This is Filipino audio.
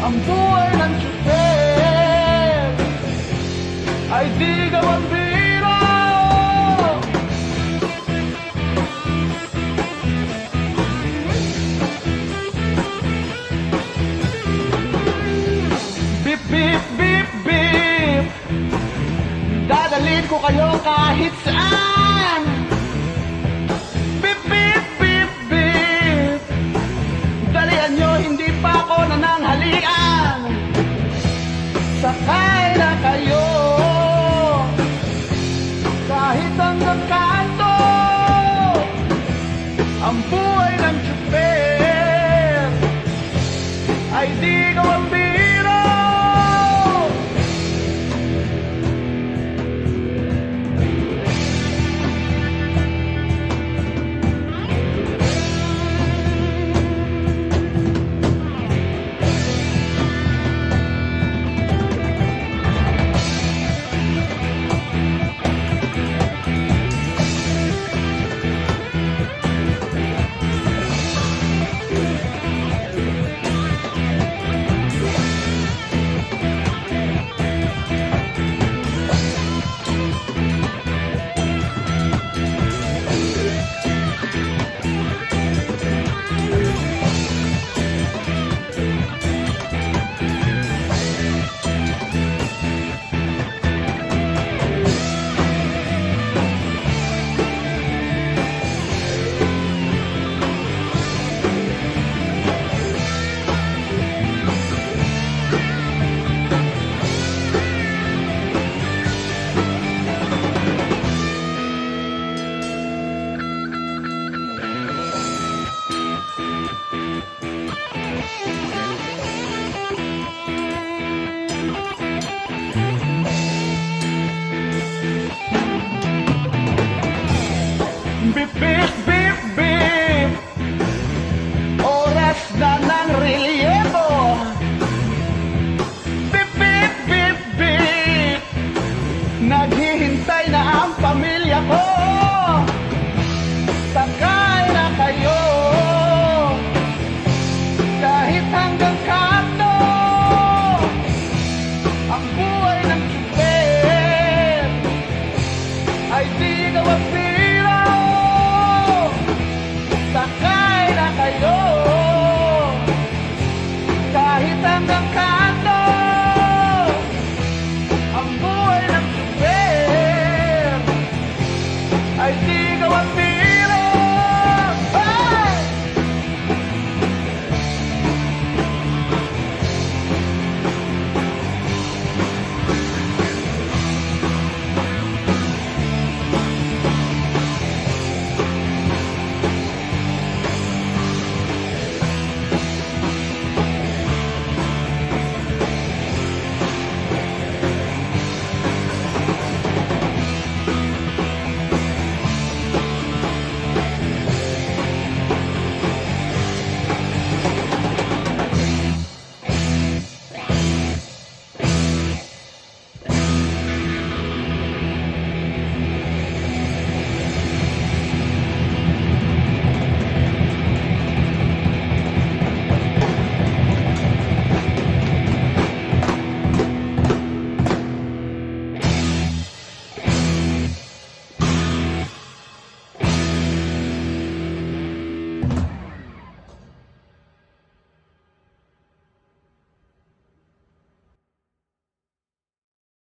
Ang buhay ng tsuper ay di gawang biro. Bip, bip, bip, bip, dadalhin ko kayo kahit saan. Bip, bip, bip, bip, dalihan nyo, hindi pa ako nananghalian. Sakay na kayo kahit hanggang kanto. Ang buhay ng tsuper ay di gawang biro. Bip, bip, bip, bip, oras na ng relievo. Bip, bip, bip, bip, naghihintay na ang pamilya ko. Sakay na kayo kahit hanggang kanto. Ang buhay ng tsuper ay di gawang biro. Sakay na kayo kahit hanggang kanto.